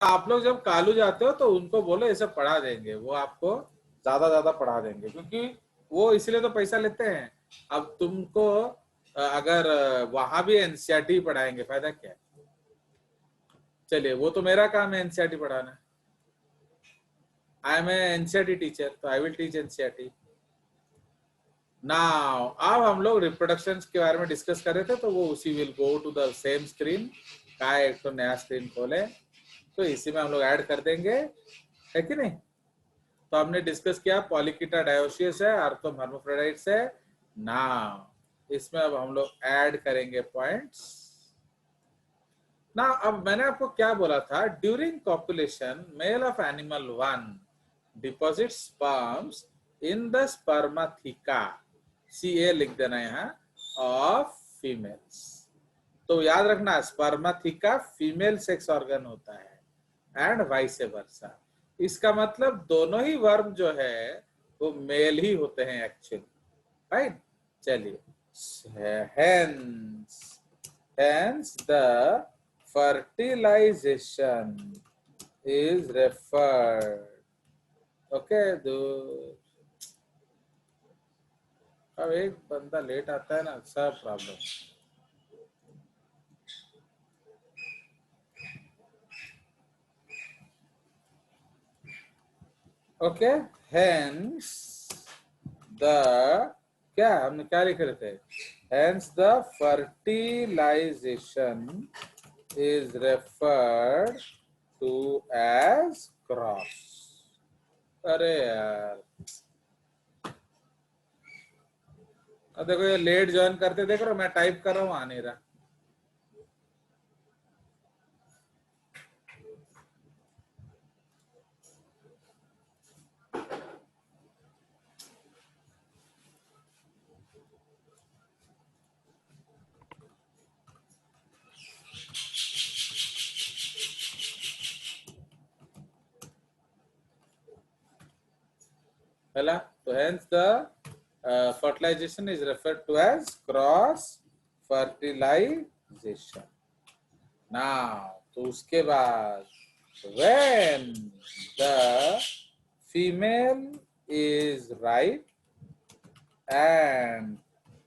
आप लोग जब कालू जाते हो तो उनको बोलो ये सब पढ़ा देंगे, वो आपको ज्यादा पढ़ा देंगे, क्योंकि वो इसलिए तो पैसा लेते हैं। अब तुमको अगर वहां भी एनसीईआरटी पढ़ाएंगे, फायदा क्या है? चलिए, वो तो मेरा काम है एनसीईआरटी पढ़ाना। I am a NCERT teacher, तो I will teach NCERT. Now अब हम लोग रिप्रोडक्शन के बारे में डिस्कस कर रहे थे, तो वो उसी will go to the same screen. का एक तो नया स्क्रीन खोले, तो इसी में हम लोग ऐड कर देंगे, है कि नहीं? तो हमने डिस्कस किया पॉलीकीटा डायोसियस है, आर्थोम हर्माफ्रोडाइट्स है। नाउ इसमें अब हम लोग ऐड करेंगे पॉइंट्स ना। अब मैंने आपको क्या बोला था, during copulation male of animal one deposit sperms in the spermatheca, C A लिख देना यहाँ, ऑफ फीमेल्स। तो याद रखना, स्पर्माथिका फीमेल सेक्स ऑर्गन होता है एंड वाइस वर्सा। इसका मतलब दोनों ही वर्म जो है वो मेल ही होते हैं एक्चुअली, राइट? चलिए, hence hence the fertilization is referred, okay dude। अब एक बंदा लेट आता है ना, सब प्रॉब्लम। ओके, हेंस द, क्या हमने क्या लिख रहे थे? Hence the fertilization is referred to as cross. अरे यार, अब देखो ये लेट ज्वाइन करते, देख रहे हो मैं टाइप कर रहा हूँ, आ नहीं रहा। पहला तो hence the fertilization is referred to as cross fertilization। now तो उसके बाद when the female is ripe and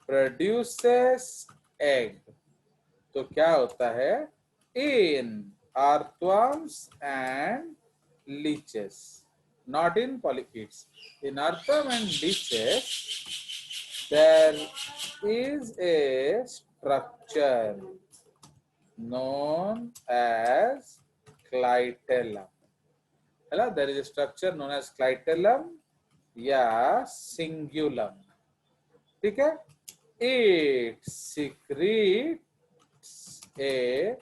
produces egg, तो क्या होता है? in earthworms and leeches, not in polychaetes। In earthworm and leeches, there is a structure known as clitellum। है ना? There is a structure known as clitellum या cingulum, ठीक है? It secretes a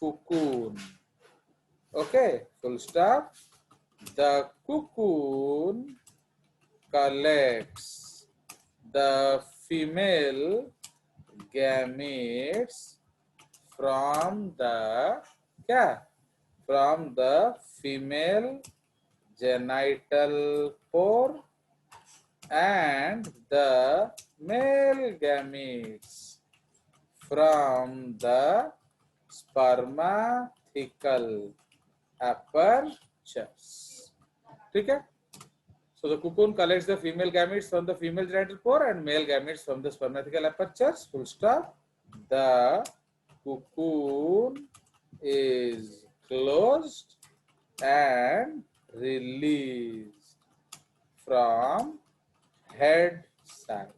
cocoon, okay, full stop। The cocoon collects the female gametes from the, क्या, from the female genital pore and the male gametes from the spermatical apertures, ठीक है? So the cocoon collects the female gametes from the female genital pore and male gametes from the spermatical apertures, full stop। The cocoon is closed and released from head side,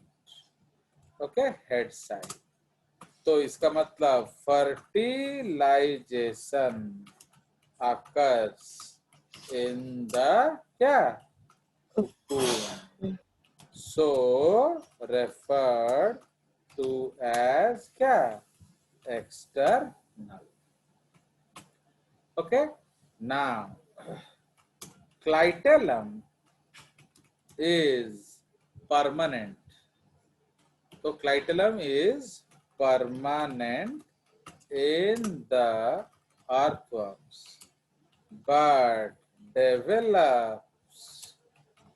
okay, head side। तो इसका मतलब fertilization occurs in the, क्या, cocoon, so referred to as, क्या, external, okay। now clitellum is permanent, so clitellum is permanent in the earthworms but develops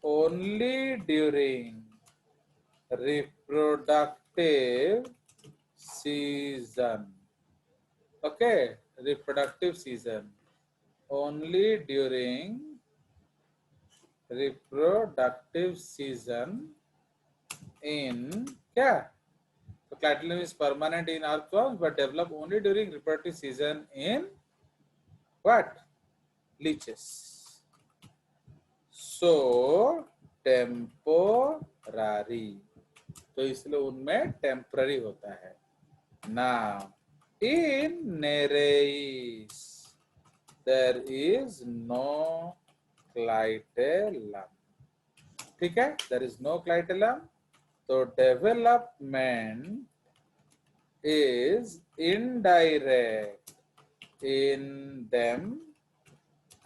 only during reproductive season, okay, reproductive season। only during reproductive season in क्या? So clitellum is permanent in earthworms but develop only during reproductive season in what? Leeches. So temporary. तो इसलिए उनमें temporary होता है. Now in Nereis there is no clitellum. ठीक है, there is no clitellum. तो development is indirect in them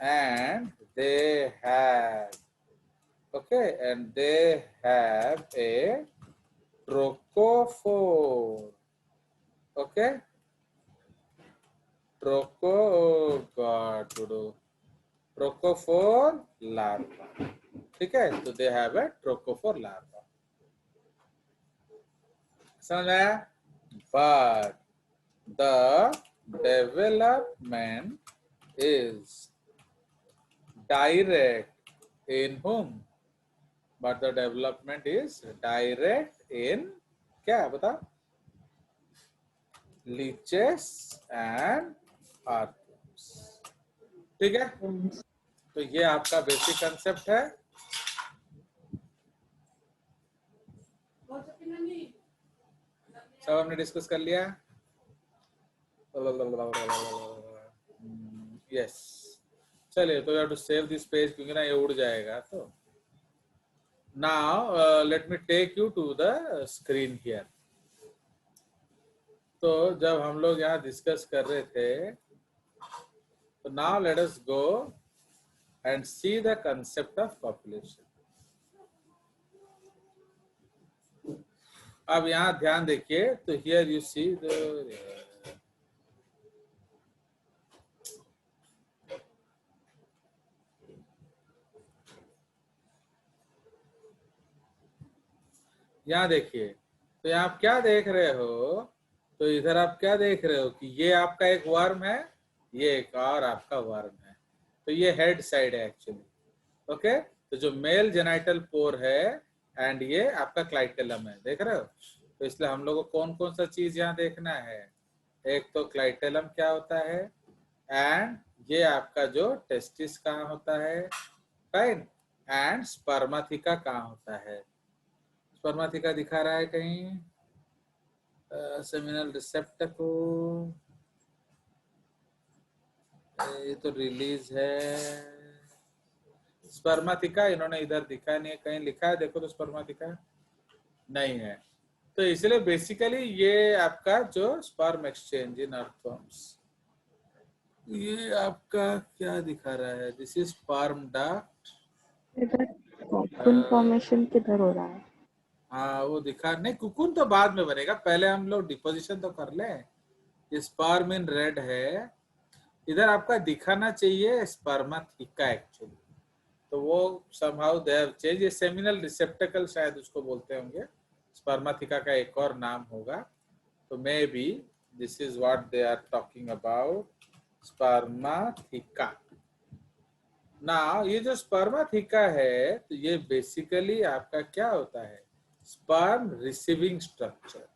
and they have and they have a trochophore. Okay, trochophore larva. ठीक है, तो they have a trochophore larva. समझ में आया? But the development is direct in whom? But the development is direct in क्या बता? Leeches and earthworms. ठीक है, तो ये आपका बेसिक कंसेप्ट है. सब हमने डिस्कस कर लिया. यस, चलिए, तो you have to save this page क्योंकि ना ये उड़ जाएगा. तो now let me take you to the screen here. तो जब हम लोग यहाँ डिस्कस कर रहे थे, तो now let us go and see the concept of population. अब यहाँ ध्यान देखिए, तो हियर यू सी द यहाँ देखिए, तो यहाँ आप क्या देख रहे हो? तो इधर आप क्या देख रहे हो कि ये आपका एक वर्म है, ये एक और आपका वर्म है. तो ये हेड साइड है एक्चुअली. ओके, तो जो मेल जेनाइटल पोर है एंड ये आपका क्लाइटेलम है, देख रहे हो? तो इसलिए हम लोग को कौन कौन सा चीज यहाँ देखना है? एक तो क्लाइटेलम क्या होता है, एंड ये आपका जो टेस्टिस कहाँ होता है, फाइन, एंड स्पर्माथिका कहाँ होता है. स्पर्माथिका दिखा रहा है कहीं? सेमिनल रिसेप्टेकल, ये तो रिलीज है. स्पर्माथिका इन्होंने इधर दिखा नहीं है, कहीं लिखा है देखो तो स्पर्माथिका नहीं है. तो इसलिए बेसिकली ये आपका जो स्पर्म एक्सचेंज इन अर्थवर्म्स, ये आपका क्या दिखा रहा है? This is sperm duct. इधर कुकुन फॉर्मेशन किधर हो रहा है? हाँ, वो दिखा नहीं. कुकुन तो बाद में बनेगा, पहले हम लोग डिपोजिशन तो कर ले. ये स्पर्म इन रेड है. इधर आपका दिखाना चाहिए स्पर्माथिका एक्चुअली. तो वो somehow they have changed. ये सेमिनल रिसेप्टेकल शायद उसको बोलते होंगे. स्पर्माथिका का एक और नाम होगा. तो maybe this is what they are talking about, spermatheca. ना ये जो स्पर्माथिका है, तो ये बेसिकली आपका क्या होता है? Sperm receiving structure.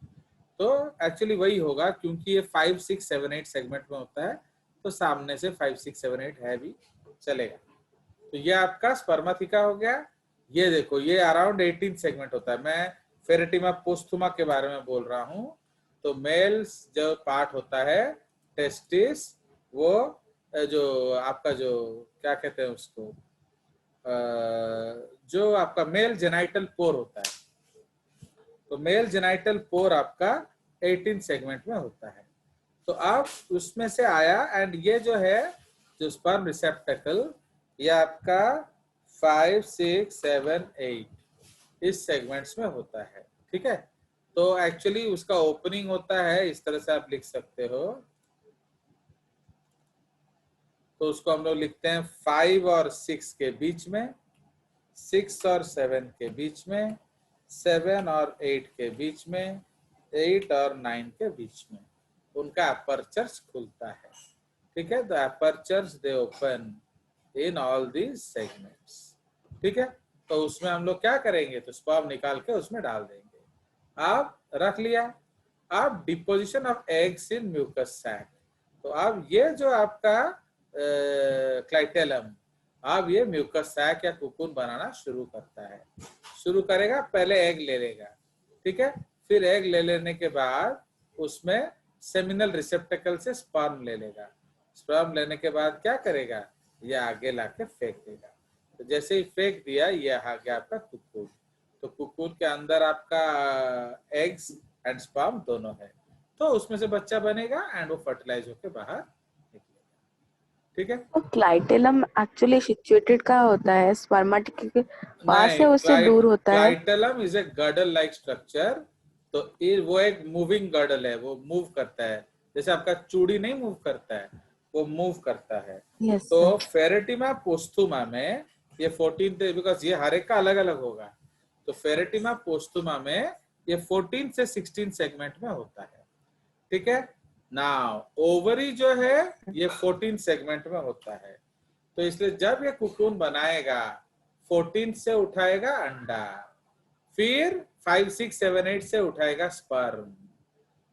तो एक्चुअली वही होगा, क्योंकि ये 5, 6, 7, 8 सेगमेंट में होता है. तो सामने से 5, 6, 7, 8 है भी चलेगा. तो ये आपका स्पर्माथिका हो गया. ये देखो, ये अराउंड 18 सेगमेंट होता है. मैं फेरेटिमा पोस्थुमा के बारे में बोल रहा हूँ. तो मेल्स जो पार्ट होता है, टेस्टिस, वो जो आपका जो क्या कहते हैं उसको, जो आपका मेल जेनाइटल पोर होता है. तो मेल जेनाइटल पोर आपका 18 सेगमेंट में होता है. तो आप उसमें से आया, एंड ये जो है जो स्पर्म रिसेप्टेकल, ये आपका 5, 6, 7, 8 इस सेगमेंट्स में होता है. ठीक है, तो एक्चुअली उसका ओपनिंग होता है, इस तरह से आप लिख सकते हो. तो उसको हम लोग लिखते हैं 5 और 6 के बीच में, 6 और 7 के बीच में, 7 और 8 के बीच में, 8 और 9 के बीच में उनका अपर्चर्स खुलता है. ठीक है, the apertures they open in all these segments. ठीक है, तो उसमें हम लोग क्या करेंगे, तो स्पर्म निकाल के उसमें डाल देंगे। आप रख लिया। आप deposition of eggs in mucus sac, तो अब ये जो आपका क्लाइटेलम, अब ये म्यूकस सैक या कुकुन बनाना शुरू करता है। शुरू करेगा, पहले एग ले लेगा, ठीक है, फिर एग ले लेने के बाद उसमें सेमिनल रिसेप्टेकल से स्पर्म ले लेगा। स्पर्म लेने के बाद क्या करेगा, ये आगे लाके फेंक देगा। तो जैसे ही फेंक दिया, ये आ गया आपका कुकुन। तो कुकुन के अंदर आपका एग्स एंड स्पर्म दोनों है, तो उसमें से बच्चा बनेगा एंड वो फर्टिलाइज होकर बाहर निकलेगा। ठीक है, तो क्लाइटेलम एक्चुअली सिचुएटेड कहाँ होता है, स्पर्मेटिक के पास नहीं, है, उससे दूर होता है? Clitellum is a girdle like structure. तो वो एक मूविंग गर्डल है, वो मूव करता है, जैसे आपका चूड़ी नहीं मूव करता है, वो मूव करता है। यस तो सर। फेरेटिमा पोस्थुमा में ये 14 बिकॉज ये हर एक का अलग अलग होगा, तो फेरेटिमा पोस्थुमा में ये 14 से 16 सेगमेंट में होता है। ठीक है, नाउ ओवरी जो है ये 14 सेगमेंट में होता है। तो इसलिए जब ये कुकुन बनाएगा, 14 से उठाएगा अंडा, फिर 5, 6, 7, 8 से उठाएगा स्पर्म।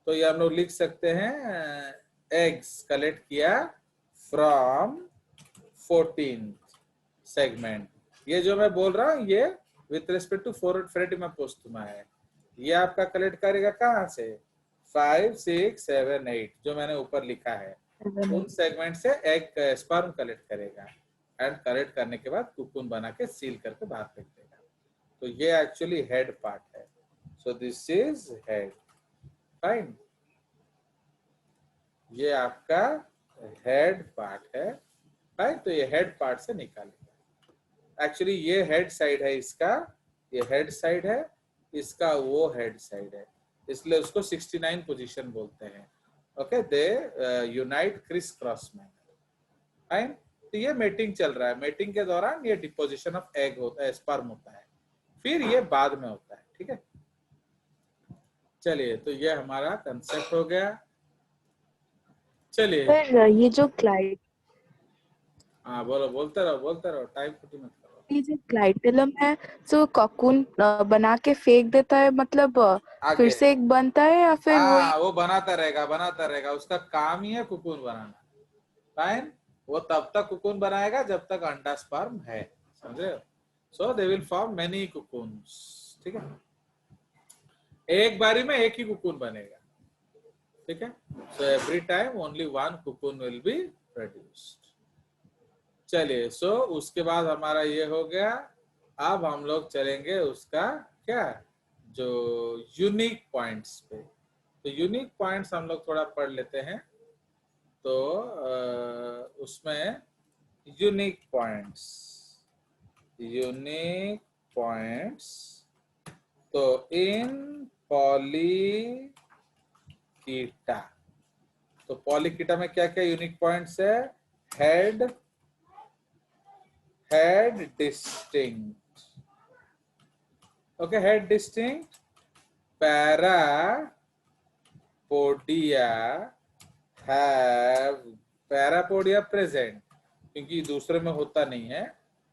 तो ये हम लोग लिख सकते हैं, एग्स कलेक्ट किया फ्रॉम 14 सेगमेंट। ये जो मैं बोल रहा हूँ ये विथ रिस्पेक्ट टू फेरेटिमा पोस्टुमा है। ये आपका कलेक्ट करेगा कहाँ से, 5, 6, 7, 8 जो मैंने ऊपर लिखा है, उन सेगमेंट से एग स्पर्म कलेक्ट करेगा एंड कलेक्ट करने के बाद कुकुन बना के सील करके बाहर फेंक देगा। तो ये एक्चुअली हेड पार्ट है। So this is head, fine. ये आपका हेड पार्ट है, फाइन। तो ये हेड पार्ट से निकालेगा। एक्चुअली ये हेड साइड है इसका, ये हेड साइड है इसका, वो हेड साइड है, इसलिए उसको 69 पोजीशन बोलते हैं। ओके, दे यूनाइट क्रिस क्रॉस में, फाइन। तो ये मेटिंग चल रहा है, मेटिंग के दौरान ये डिपोजिशन ऑफ एग होता है, स्पर्म होता है, फिर ये बाद में होता है। ठीक है, चलिए, तो ये हमारा कंसेप्ट हो गया। चलिए, पर ये जो क्लाइट हाँ बोलो, बोलते रहो, टाइम खत्म मत करो। ये जो क्लाइटेलम है, जो कॉकून बना के फेंक देता है, मतलब फिर आगे, से एक बनता है या फिर वही? हाँ वो बनाता रहेगा, उसका काम ही है कुकुन बनाना, फाइन। वो तब तक कुकुन बनाएगा जब तक अंडा स्पर्म है, समझे? सो दे विल फॉर्म मेनी कुकुन्स। ठीक है, एक बारी में एक ही कुकुन बनेगा। ठीक है, so every time only one cocoon will be produced. चलिए, सो उसके बाद हमारा ये हो गया। अब हम लोग चलेंगे उसका क्या, जो यूनिक पॉइंट्स पे। तो यूनिक पॉइंट्स हम लोग थोड़ा पढ़ लेते हैं। तो उसमें यूनिक पॉइंट्स, यूनिक पॉइंट्स, तो इन पॉलीकीटा, तो पॉलीकीटा में क्या क्या यूनिक पॉइंट्स है, head, head distinct, okay, head distinct, parapodia have, parapodia present, क्योंकि दूसरे में होता नहीं है,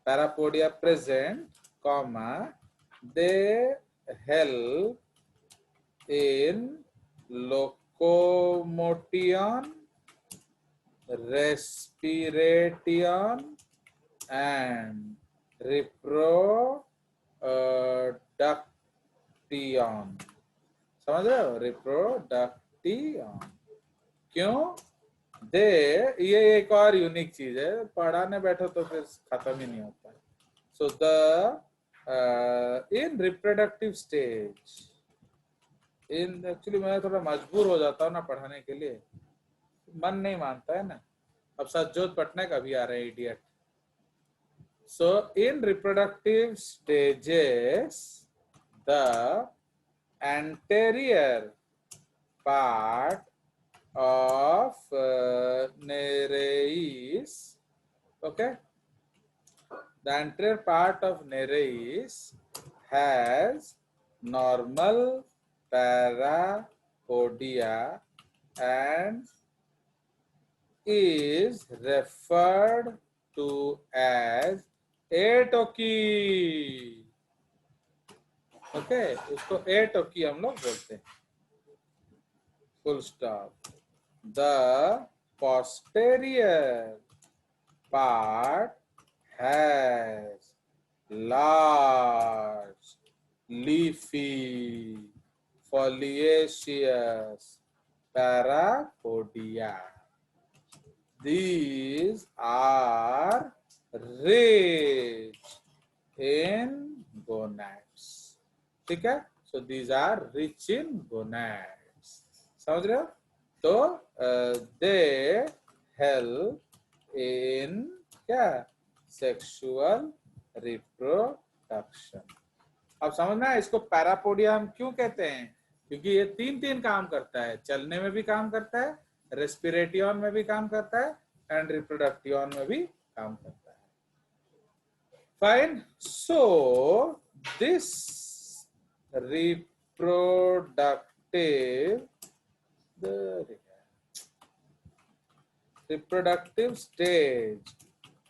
parapodia present, comma, they help in locomotion, respiration and reproduction। समझ रहे हो, रिप्रोडक्टियन। क्यों दे, ये एक और यूनिक चीज है, पढ़ाने बैठो तो फिर खत्म ही नहीं होता है। So the in reproductive stage, in actually मैं थोड़ा मजबूर हो जाता हूँ ना पढ़ाने के लिए, मन नहीं मानता है ना। अब सज्जोत पटनायक अभी आ रहे हैं, idiot. So in reproductive stages the anterior part of nereis, okay, the anterior part of nereis has normal parapodia and is referred to as atoke. Okay, उसको एटोकी हम लोग बोलते हैं। Full stop. The posterior part has large, leafy, foliaceous parapodia. These are rich in gonads. ठीक है, so these are rich in gonads. समझ रहे हो? तो they help in क्या, सेक्सुअल रिप्रोडक्शन। अब समझना है इसको पैरापोडिया हम क्यों कहते हैं, क्योंकि ये तीन काम करता है। चलने में भी काम करता है, रेस्पिरेटियन में भी काम करता है, एंड रिप्रोडक्टियन में भी काम करता है। Fine, so this reproductive stage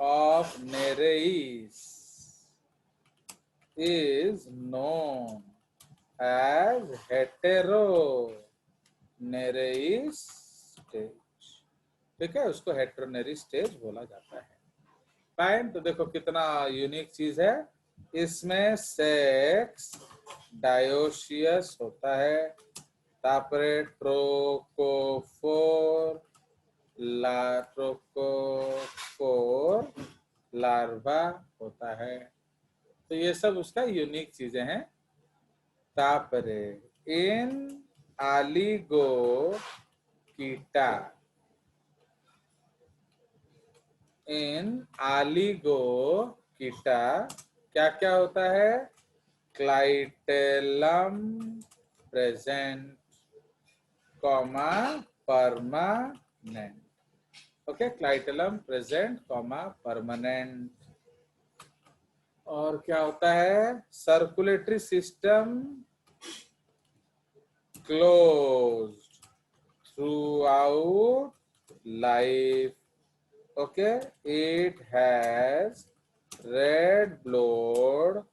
of Nereis is known as heteronereis stage। ठीक है, उसको हेटेरोनेरी स्टेज बोला जाता है। फाइन, तो देखो कितना यूनिक चीज है। इसमें सेक्स डायोशियस होता है, तापरे ट्रोकोफोर लार्वा होता है। तो ये सब उसका यूनिक चीजें हैं। तापरे इन आलिगो कीटा, क्या क्या होता है? Clitellum present, comma permanent. Okay, clitellum present, comma permanent. और क्या होता है? Circulatory system closed through out life. Okay, it has red blood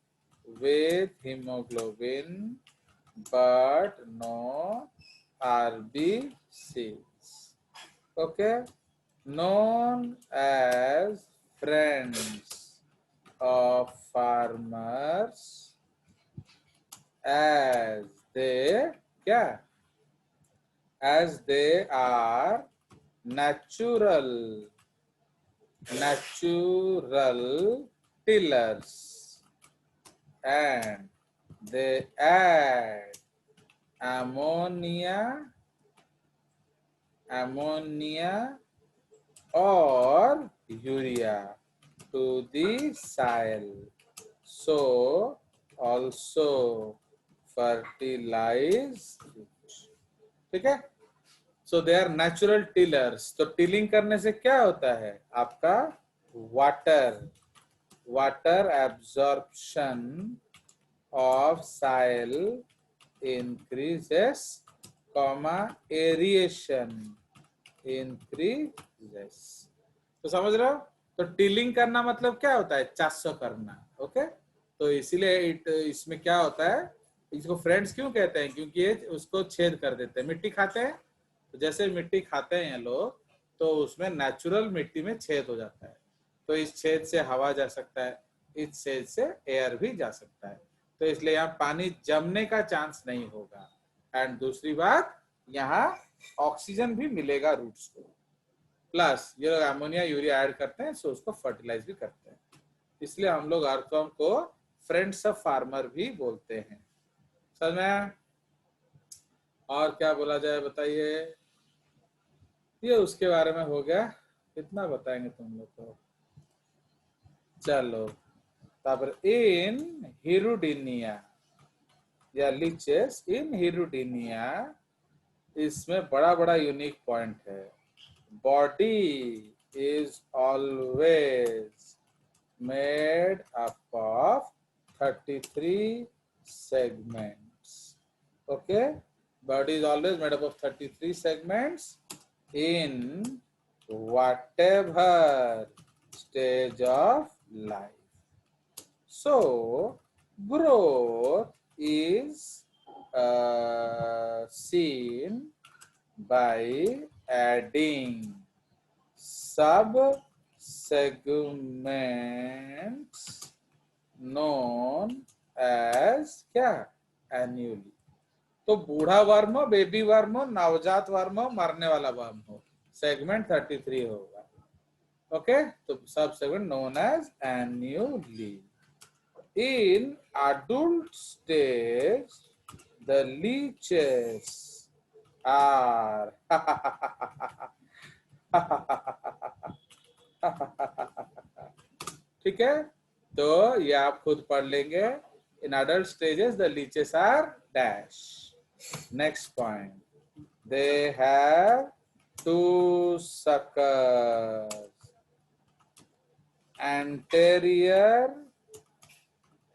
with hemoglobin but no RBCs. Okay, known as friends of farmers as they are natural tillers and they add ammonia or urea to the soil, so also fertilize it। ठीक है, so they are natural tillers. तो tilling करने से क्या होता है? आपका water absorption of soil increases, comma aeration increases. तो समझ रहे हो? तो टिलिंग करना मतलब क्या होता है? चाषो करना। ओके, तो इसीलिए इसमें क्या होता है, इसको फ्रेंड्स क्यों कहते हैं? क्योंकि ये उसको छेद कर देते हैं। मिट्टी खाते हैं, तो जैसे मिट्टी खाते हैं लोग, तो उसमें नेचुरल मिट्टी में छेद हो जाता है। तो इस छेद से हवा जा सकता है, इस छेद से एयर भी जा सकता है। तो इसलिए यहाँ पानी जमने का चांस नहीं होगा। एंड दूसरी बात, यहाँ ऑक्सीजन भी मिलेगा रूट्स को, प्लस ये लोग अमोनिया यूरिया ऐड करते हैं, सो उसको फर्टिलाइज भी करते हैं। इसलिए हम लोग अर्थवर्म को फ्रेंड्स ऑफ फार्मर भी बोलते हैं। समझ में? और क्या बोला जाए बताइए? ये उसके बारे में हो गया, कितना बताएंगे तुम लोग को। चलो, तापर इन हिरुडिनिया या लिचेस इन हिरुडिनिया, इसमें बड़ा यूनिक पॉइंट है। Body is always made up of 33 segments. Okay, body is always made up of 33 segments in whatever stage of life. So, growth is seen by adding sub segments known as क्या, annually. तो बूढ़ा worm हो, baby worm हो, नवजात worm हो, मरने वाला worm हो, सेगमेंट 33 होगा. ओके, तो सब segment known as annually. In adult stage, the leeches are ठीक है, तो ये आप खुद पढ़ लेंगे. In adult stages, the leeches are dash. Next point, they have two suckers. Anterior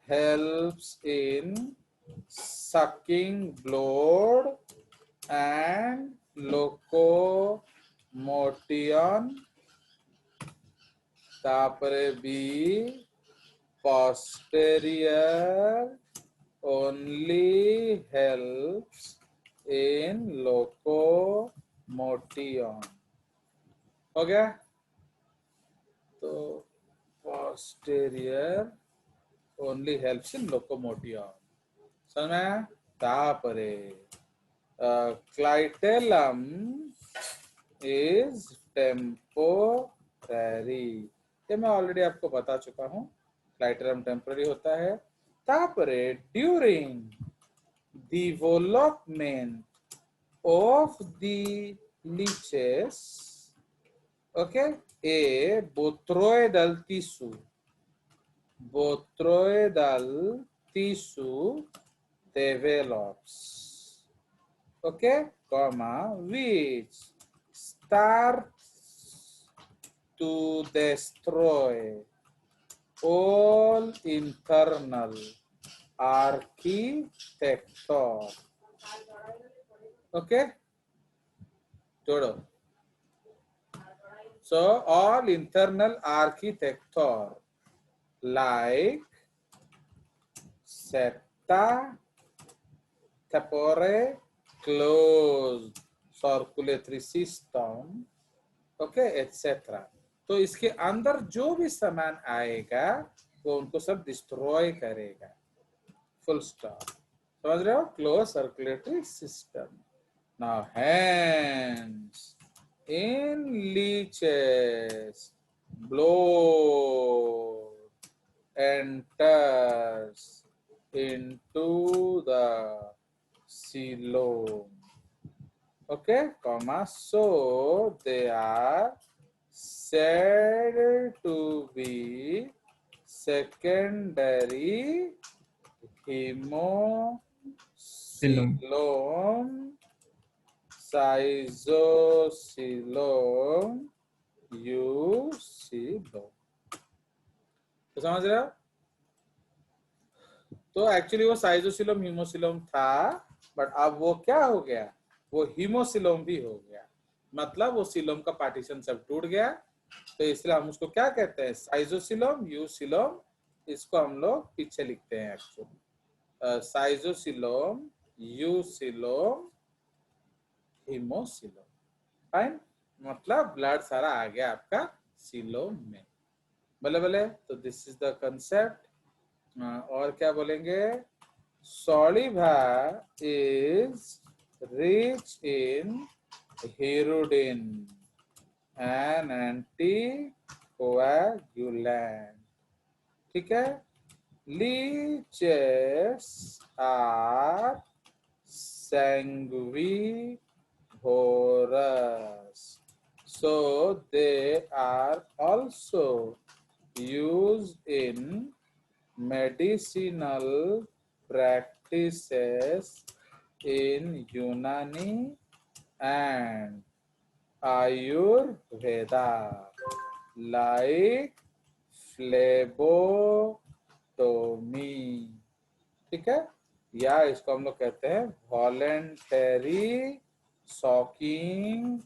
helps in sucking blood and locomotion. तापरे B posterior only helps in locomotion. हो गया, तो posterior only helps in locomotion. समझ में? तापरे clitellum is temporary. ये मैं already आपको बता चुका हूँ, क्लाइटेलम टेम्पररी होता है. तापरे during development of the leeches, okay, a botryoidal tissue develops, okay, comma, which starts to destroy all internal architecture. Okay, जोड़ो. So all internal architecture like septa, tepore, closed circulatory system, okay, etc. तो इसके अंदर जो भी सामान आएगा वो उनको सब डिस्ट्रॉय करेगा. Full stop. समझ रहे हो? Close circulatory system. Now hands. In leeches, blood enters into the coelom. Okay, comma. So they are said to be secondary hemocoelom, schizocoelom, eucoelom. तो समझ रहे हो? तो एक्चुअली वो साइजोसिलोम हीमोसिलोम था, बट अब वो क्या हो गया, वो हीमोसिलोम भी हो गया. मतलब वो सिलोम का पार्टीशन सब टूट गया. तो इसलिए हम उसको क्या कहते हैं, साइजोसिलोम, यूसिलोम. इसको हम लोग पीछे लिखते हैं एक्चुअली, साइजोसिलोम, यूसिलोम, हीमोसिलोम. फाइन. मतलब ब्लड सारा आ गया आपका सिलोम में. बोले बोले. तो दिस इज द कंसेप्ट. और क्या बोलेंगे, saliva is rich in hirudin, an anticoagulant. ठीक है. Leeches are sanguivorous, so they are also used in medicinal practices in Unani and Ayurveda, like phlebotomy. ठीक है. या इसको हम लोग कहते हैं voluntary sucking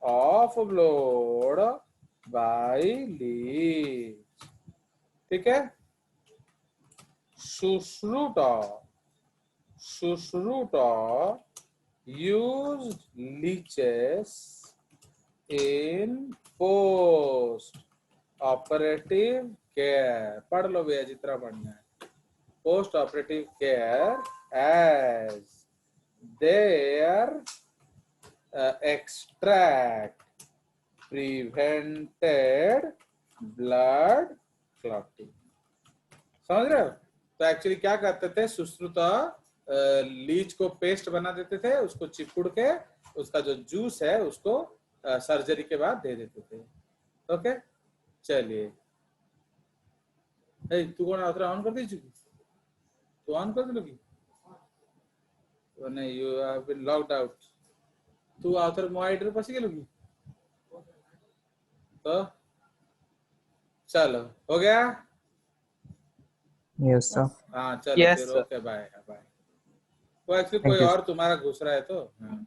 of blood by leech, ठीक है। शुश्रुता, शुश्रुता used leeches in post operative care, पढ़ लो भैया जितना पढ़ना है। Post operative care as their extract prevented blood clotting, समझ रहे हो। तो एक्चुअली क्या करते थे, सुश्रुता लीच को पेस्ट बना देते थे, उसको चिपुड़ के उसका जो जूस है उसको सर्जरी के बाद दे देते थे। ओके चलिए, तू कौन ऑन कर दी चुकी, तू ऑन कर दोगी तो नहीं, you have been locked out, तू आउथर मॉनिटर पसी गेलुगी तो चलो हो गया। Yes sir. हाँ चलो Yes, फिर sir. Okay bye bye. वो एक्चुअली Thank कोई you, और तुम्हारा घुस रहा है तो हाँ।